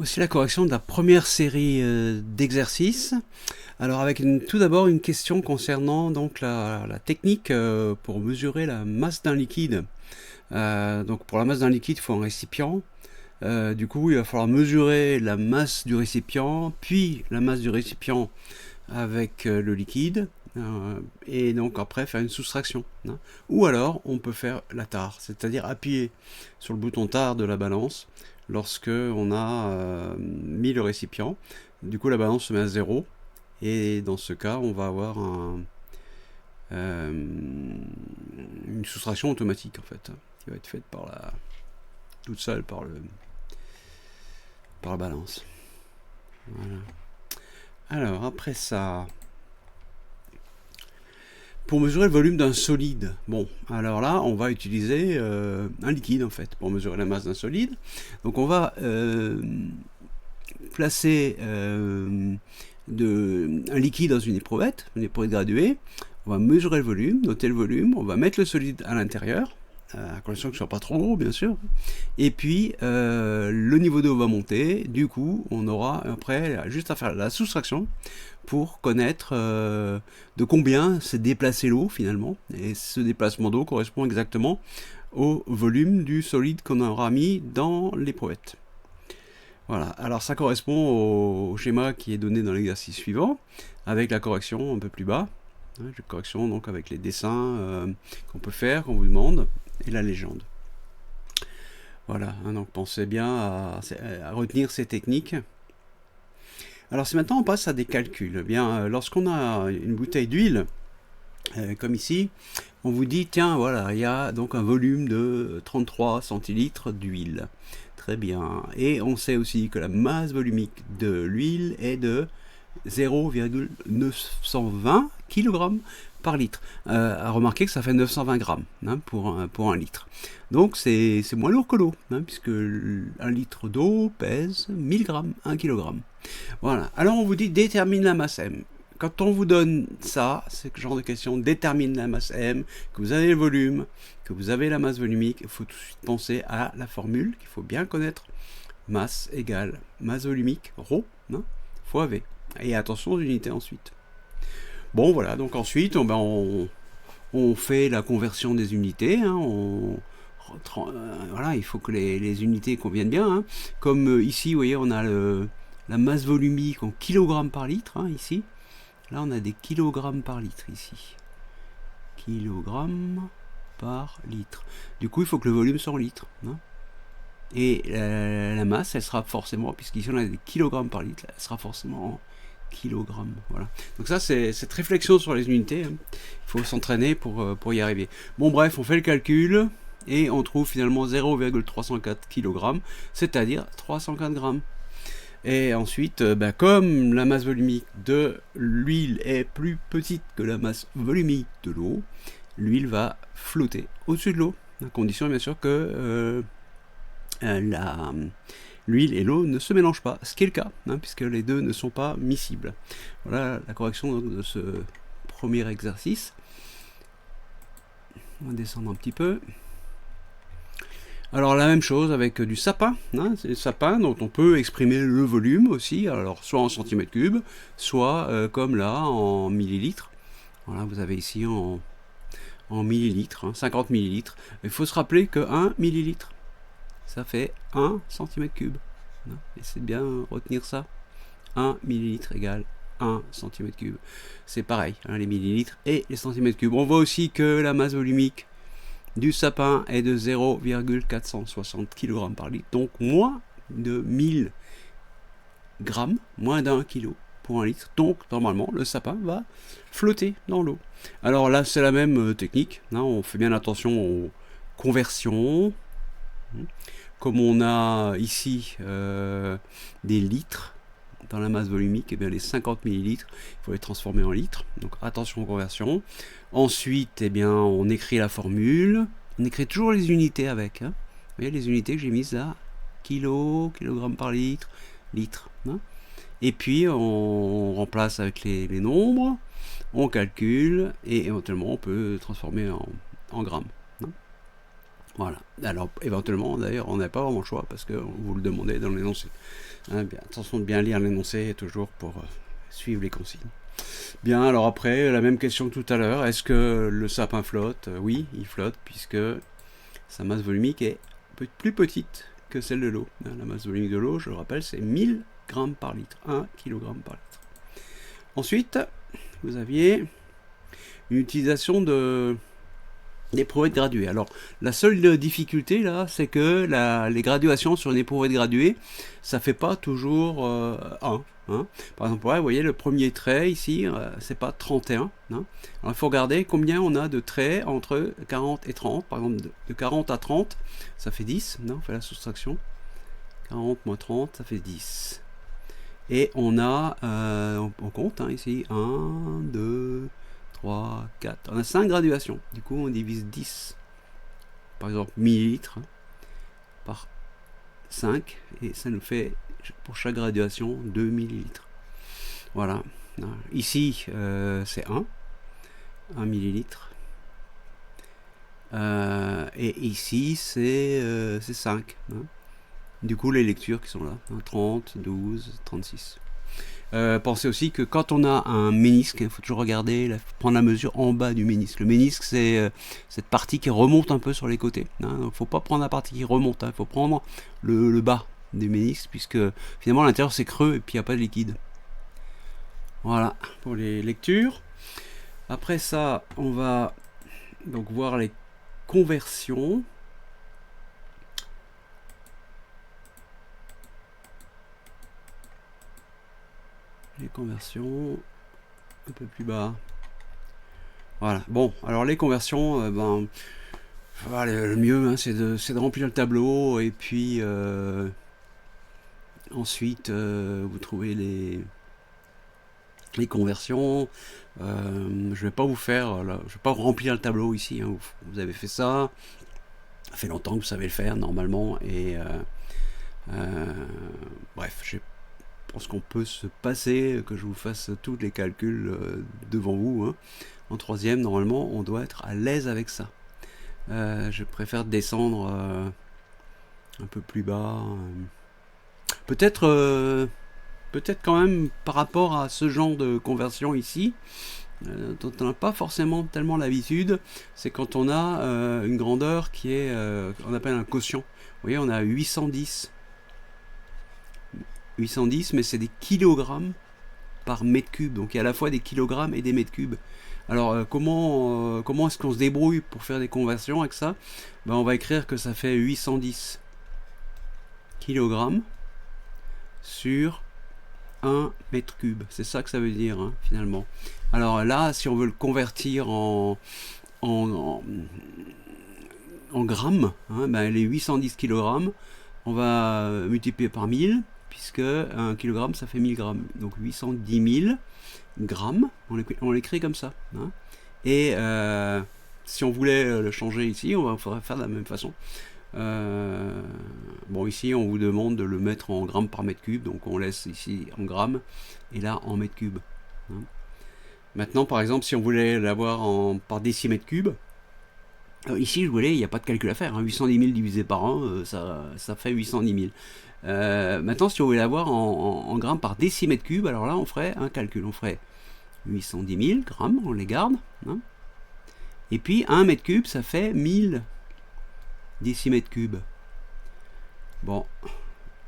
Aussi la correction de la première série d'exercices. Alors avec tout d'abord une question concernant donc la technique pour mesurer la masse d'un liquide. Donc pour la masse d'un liquide, il faut un récipient. Du coup, il va falloir mesurer la masse du récipient, puis la masse du récipient avec le liquide, et donc après faire une soustraction. Hein. Ou alors, on peut faire la tare, c'est-à-dire appuyer sur le bouton tare de la balance lorsque on a mis le récipient. Du coup, la balance se met à 0, et dans ce cas, on va avoir une soustraction automatique en fait, qui va être faite toute seule par la balance. Voilà. Alors après ça, pour mesurer le volume d'un solide, bon, alors là, on va utiliser un liquide en fait pour mesurer la masse d'un solide. Donc on va placer un liquide dans une éprouvette graduée. On va mesurer le volume, noter le volume, on va mettre le solide à l'intérieur, à condition que ce soit pas trop gros bien sûr, et puis le niveau d'eau va monter. Du coup on aura après juste à faire la soustraction pour connaître de combien s'est déplacé l'eau finalement, et ce déplacement d'eau correspond exactement au volume du solide qu'on aura mis dans l'éprouvette. Voilà, alors ça correspond au schéma qui est donné dans l'exercice suivant, avec la correction un peu plus bas. La correction donc avec les dessins qu'on peut faire, qu'on vous demande, et la légende. Voilà, hein, donc pensez bien à retenir ces techniques. Alors si maintenant on passe à des calculs, eh bien lorsqu'on a une bouteille d'huile, comme ici, on vous dit tiens voilà, il y a donc un volume de 33 centilitres d'huile. Très bien. Et on sait aussi que la masse volumique de l'huile est de 0,920 kg par litre. À remarquer que ça fait 920 grammes hein, pour un litre. Donc c'est moins lourd que l'eau, hein, puisque un litre d'eau pèse 1000 grammes, 1 kg. Voilà. Alors on vous dit détermine la masse M. Quand on vous donne ça, c'est ce genre de question, détermine la masse M, que vous avez le volume, que vous avez la masse volumique, il faut tout de suite penser à la formule qu'il faut bien connaître. Masse égale masse volumique, ρ, hein, fois V. Et attention aux unités ensuite. Bon voilà, donc ensuite on fait la conversion des unités. Hein, voilà, il faut que les unités conviennent bien. Hein. Comme ici, vous voyez, on a la masse volumique en kilogrammes par litre, hein, ici. Là, on a des kilogrammes par litre ici. Kilogrammes par litre. Du coup, il faut que le volume soit en litres. Hein. Et la masse, elle sera forcément, puisqu'ici on a des kilogrammes par litre, elle sera forcément en kilogrammes. Voilà. Donc ça, c'est cette réflexion sur les unités. Hein. Il faut s'entraîner pour y arriver. Bon, bref, on fait le calcul et on trouve finalement 0,304 kg, c'est-à-dire 304 grammes. Et ensuite, comme la masse volumique de l'huile est plus petite que la masse volumique de l'eau, l'huile va flotter au-dessus de l'eau, à condition bien sûr que l'huile et l'eau ne se mélangent pas, ce qui est le cas, hein, puisque les deux ne sont pas miscibles. Voilà la correction de ce premier exercice. On va descendre un petit peu. Alors la même chose avec du sapin, hein, c'est le sapin dont on peut exprimer le volume aussi, alors soit en centimètres cubes, soit comme là en millilitres. Voilà, vous avez ici en millilitres, hein, 50 millilitres. Il faut se rappeler que 1 millilitre, ça fait 1 centimètre cube. Hein, et c'est bien retenir ça. 1 millilitre égale 1 centimètre cube. C'est pareil, hein, les millilitres et les centimètres cubes. On voit aussi que la masse volumique du sapin est de 0,460 kg par litre, donc moins de 1000 grammes, moins d'1 kg pour un litre. Donc normalement le sapin va flotter dans l'eau. Alors là c'est la même technique, hein, on fait bien attention aux conversions. Comme on a ici des litres dans la masse volumique, et bien les 50 millilitres, il faut les transformer en litres. Donc attention aux conversions. Ensuite, on écrit la formule. On écrit toujours les unités avec. Hein. Vous voyez les unités que j'ai mises là, kilogramme par litre, litre. Hein. Et puis on remplace avec les nombres, on calcule et éventuellement on peut transformer en grammes. Hein. Voilà. Alors, éventuellement, d'ailleurs, on n'a pas vraiment le choix parce que vous le demandez dans l'énoncé. Hein, bien, attention de bien lire l'énoncé toujours pour suivre les consignes. Bien, alors après, la même question que tout à l'heure. Est-ce que le sapin flotte? Oui, il flotte puisque sa masse volumique est plus petite que celle de l'eau. La masse volumique de l'eau, je le rappelle, c'est 1000 grammes par litre. 1 kg par litre. Ensuite, vous aviez une utilisation d'éprouvettes graduées. Alors, la seule difficulté là, c'est que les graduations sur une éprouvette graduée, ça fait pas toujours 1. Hein. Par exemple, ouais, vous voyez le premier trait ici, c'est pas 31. Hein. Alors, il faut regarder combien on a de traits entre 40 et 30. Par exemple, de 40 à 30, ça fait 10. Non, on fait la soustraction. 40 moins 30, ça fait 10. Et on a, on compte hein, ici, 1, 2, 3, 4. On a 5 graduations. Du coup, on divise 10, par exemple, millilitres par 5. Et ça nous fait, pour chaque graduation, 2 millilitres. Voilà. Ici, c'est 1 millilitre. Et ici, c'est 5. Hein. Du coup, les lectures qui sont là, 30, 12, 36. Pensez aussi que quand on a un ménisque, il faut toujours regarder, prendre la mesure en bas du ménisque. Le ménisque, c'est cette partie qui remonte un peu sur les côtés. Il ne faut pas prendre la partie qui remonte, il faut prendre le bas du ménisque, puisque finalement, à l'intérieur, c'est creux et puis il n'y a pas de liquide. Voilà, pour les lectures. Après ça, on va donc voir les conversions. Les conversions un peu plus bas. Voilà. Bon, alors les conversions, voilà, le mieux hein, c'est de remplir le tableau et puis ensuite vous trouvez les conversions. Je vais pas vous faire, là, je vais pas remplir le tableau ici. Hein, vous avez fait ça. Ça fait longtemps que vous savez le faire normalement et bref, je pense qu'on peut se passer que je vous fasse tous les calculs devant vous. Hein. En troisième, normalement, on doit être à l'aise avec ça. Je préfère descendre un peu plus bas. Peut-être quand même par rapport à ce genre de conversion ici, dont on n'a pas forcément tellement l'habitude, c'est quand on a une grandeur qui est, on appelle un quotient. Vous voyez, on a 810. 810, mais c'est des kilogrammes par mètre cube. Donc il y a à la fois des kilogrammes et des mètres cubes. Alors comment est-ce qu'on se débrouille pour faire des conversions avec ça? On va écrire que ça fait 810 kilogrammes sur 1 mètre cube. C'est ça que ça veut dire hein, finalement. Alors là, si on veut le convertir en grammes, hein, les 810 kilogrammes, on va multiplier par 1000, puisque 1 kg ça fait 1000 grammes. Donc 810 000 grammes, on l'écrit comme ça. Hein. Et si on voulait le changer ici, on faudrait faire de la même façon. Bon, ici on vous demande de le mettre en grammes par mètre cube, donc on laisse ici en grammes et là en mètre cube. Hein. Maintenant, par exemple, si on voulait l'avoir par décimètre cube, ici, je voulais, il n'y a pas de calcul à faire. Hein. 810 000 divisé par 1, ça fait 810 000. Maintenant, si on voulait l'avoir en grammes par décimètre cube, alors là, on ferait un calcul. On ferait 810 000 grammes, on les garde. Hein. Et puis, 1 mètre cube, ça fait 1000 décimètres cubes. Bon,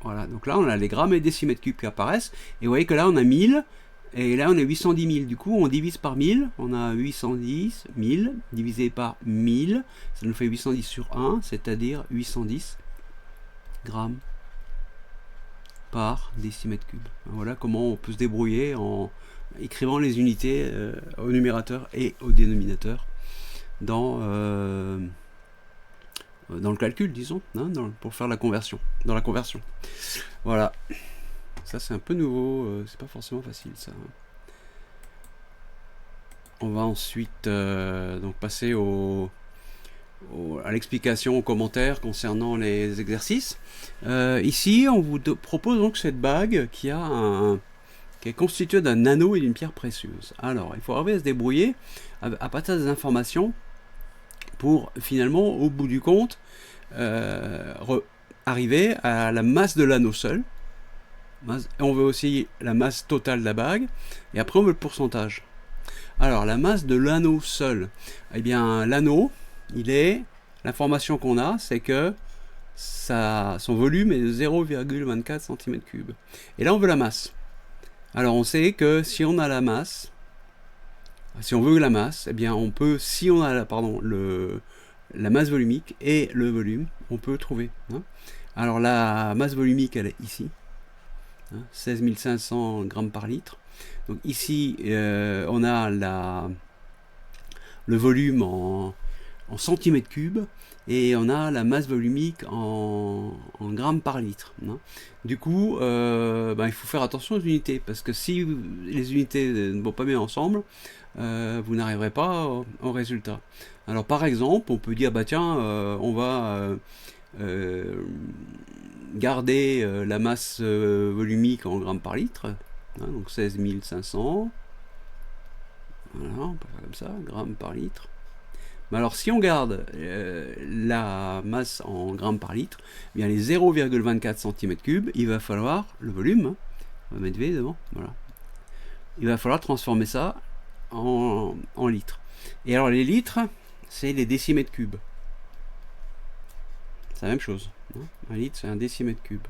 voilà. Donc là, on a les grammes et les décimètres cubes qui apparaissent. Et vous voyez que là, on a 1000. Et là, on a 810 000. Du coup, on divise par 1000. On a 810 000 divisé par 1000. Ça nous fait 810 sur 1, c'est-à-dire 810 grammes par décimètre cube. Voilà comment on peut se débrouiller en écrivant les unités au numérateur et au dénominateur dans le calcul, disons, hein, pour faire la conversion. Dans la conversion. Voilà. Ça c'est un peu nouveau, c'est pas forcément facile ça. On va ensuite donc passer à l'explication, aux commentaires concernant les exercices. Ici on vous propose donc cette bague qui est constituée d'un anneau et d'une pierre précieuse. Alors il faut arriver à se débrouiller à partir des informations pour finalement au bout du compte arriver à la masse de l'anneau seul. On veut aussi la masse totale de la bague, et après on veut le pourcentage. Alors la masse de l'anneau seul, eh bien l'anneau, l'information qu'on a, c'est que son volume est de 0,24 cm3. Et là on veut la masse. Alors on sait que si on a la masse, si on veut la masse, eh bien on peut, si on a la masse volumique et le volume, on peut trouver. Hein. Alors la masse volumique, elle est ici. 16 500 grammes par litre. Donc ici, on a le volume en centimètres cubes et on a la masse volumique en grammes par litre. Hein. Du coup, il faut faire attention aux unités parce que si les unités ne vont pas bien ensemble, vous n'arriverez pas au résultat. Alors par exemple, on peut dire bah tiens, on va garder la masse volumique en grammes par litre, hein, donc 16 500, voilà, on peut faire comme ça, grammes par litre. Mais alors si on garde la masse en grammes par litre, eh bien les 0,24 cm3, il va falloir le volume, hein, on va mettre V devant, voilà. Il va falloir transformer ça en litres. Et alors les litres, c'est les décimètres cubes. C'est la même chose. Hein. Un litre, c'est un décimètre cube.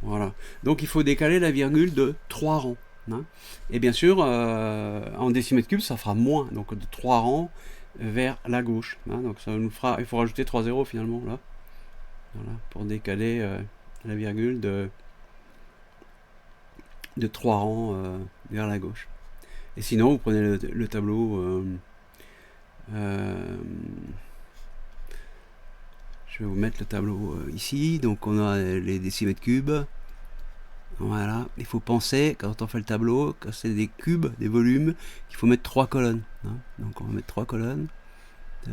Voilà. Donc il faut décaler la virgule de 3 rangs. Hein. Et bien sûr, en décimètre cube, ça fera moins. Donc de 3 rangs vers la gauche. Hein. Donc ça nous fera. Il faut rajouter 3 zéros finalement là. Voilà, pour décaler la virgule de 3 rangs vers la gauche. Et sinon, vous prenez le tableau. Je vais vous mettre le tableau ici. Donc on a les décimètres cubes. Voilà. Il faut penser, quand on fait le tableau, quand c'est des cubes, des volumes, il faut mettre 3 colonnes. Hein. Donc on va mettre 3 colonnes. 2,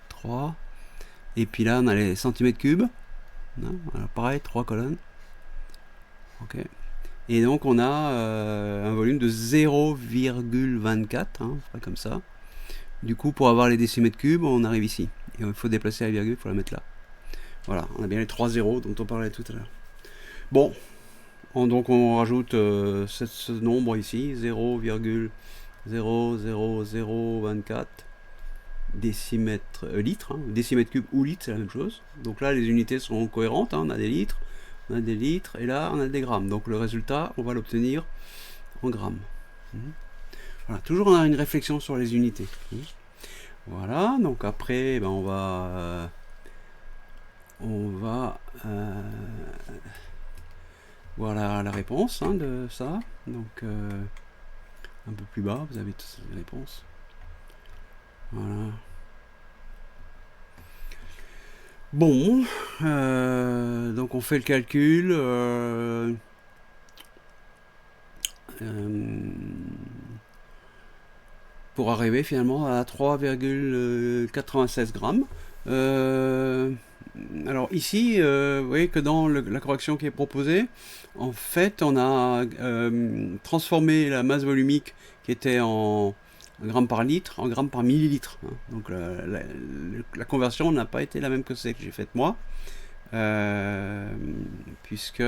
3. Et puis là, on a les centimètres cubes. Hein. Voilà, pareil, 3 colonnes. Ok. Et donc on a un volume de 0,24. Hein, comme ça. Du coup, pour avoir les décimètres cubes, on arrive ici. Et il faut déplacer la virgule, il faut la mettre là. Voilà, on a bien les 3 zéros dont on parlait tout à l'heure. Bon, donc on rajoute ce nombre ici, 0,00024 décimètres litres. Hein. Décimètres cubes ou litres, c'est la même chose. Donc là, les unités sont cohérentes. Hein. On a des litres, et là, on a des grammes. Donc le résultat, on va l'obtenir en grammes. Voilà, toujours on a une réflexion sur les unités. Voilà, donc après, ben, on va voilà la réponse hein, de ça. Donc un peu plus bas, vous avez toutes les réponses. Voilà. Bon, donc on fait le calcul. Pour arriver finalement à 3,96 grammes. Alors ici, vous voyez que dans la correction qui est proposée, en fait, on a transformé la masse volumique qui était en grammes par litre en grammes par millilitre. Hein. Donc la conversion n'a pas été la même que celle que j'ai faite moi, puisque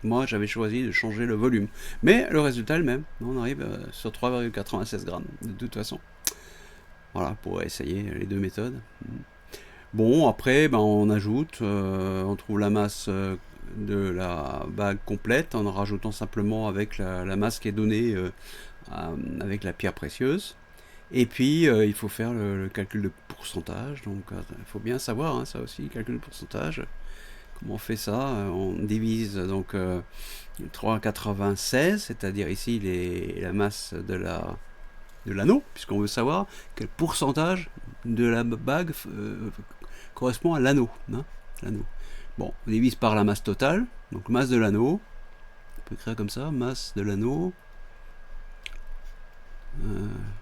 moi j'avais choisi de changer le volume. Mais le résultat est le même. On arrive sur 3,96 grammes de toute façon. Voilà, pour essayer les deux méthodes. Bon, après, ben, on ajoute, on trouve la masse de la bague complète en rajoutant simplement avec la masse qui est donnée avec la pierre précieuse. Et puis, il faut faire le calcul de pourcentage. Donc, il faut bien savoir, hein, ça aussi, le calcul de pourcentage. Comment on fait ça? On divise donc 3,96, c'est-à-dire ici la masse de l'anneau, puisqu'on veut savoir quel pourcentage de la bague correspond à l'anneau. Hein, l'anneau. Bon, on divise par la masse totale, donc masse de l'anneau. On peut écrire comme ça, masse de l'anneau.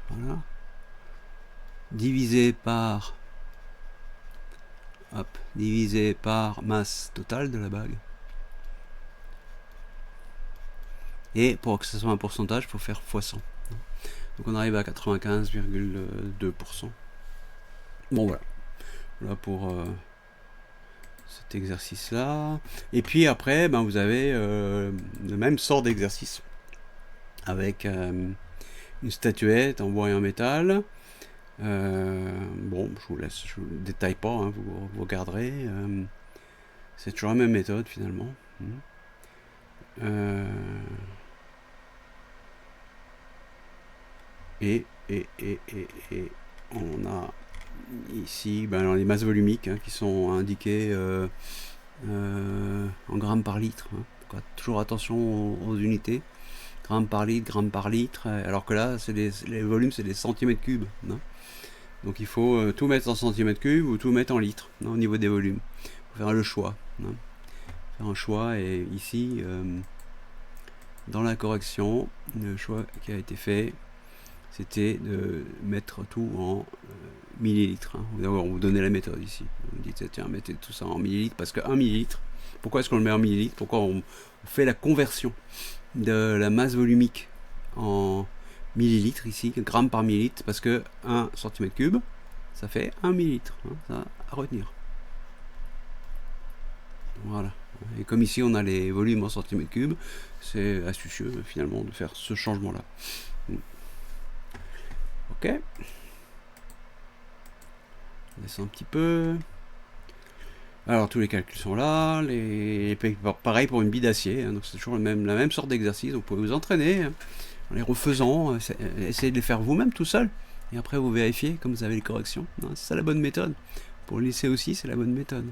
Voilà. Divisé par masse totale de la bague. Et pour que ce soit un pourcentage, il faut faire x 100. Donc on arrive à 95,2%. Bon voilà. Voilà pour cet exercice-là. Et puis après, ben, vous avez le même sort d'exercice avec une statuette en bois et en métal. Bon, je vous laisse, je vous détaille pas, hein, vous regarderez. C'est toujours la même méthode finalement. Et on a ici ben, les masses volumiques hein, qui sont indiquées en grammes par litre. Hein. Donc, toujours attention aux unités. Grammes par litre, alors que là, les volumes, c'est des centimètres cubes. Hein. Donc il faut tout mettre en centimètres cubes ou tout mettre en litres hein, au niveau des volumes. Il faut faire le choix. Hein. Faire un choix, et ici, dans la correction, le choix qui a été fait, c'était de mettre tout en millilitres. Hein. On vous donnait la méthode ici. Vous dites, tiens, mettez tout ça en millilitres, parce que 1 millilitre, pourquoi est-ce qu'on le met en millilitres? Pourquoi on fait la conversion de la masse volumique en millilitres ici, grammes par millilitre, parce que 1 cm3, ça fait 1 millilitre. Hein, ça à retenir. Voilà. Et comme ici on a les volumes en centimètres cubes, c'est astucieux finalement de faire ce changement-là. Ok. On descend un petit peu. Alors tous les calculs sont là, pareil pour une bille d'acier, hein, donc c'est toujours la même sorte d'exercice, vous pouvez vous entraîner hein, en les refaisant, essayez de les faire vous-même tout seul, et après vous vérifiez comme vous avez les corrections. C'est ça la bonne méthode. Pour le lycée aussi, c'est la bonne méthode.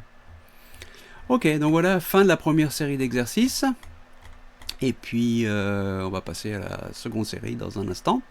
Ok, donc voilà, fin de la première série d'exercices. Et puis on va passer à la seconde série dans un instant.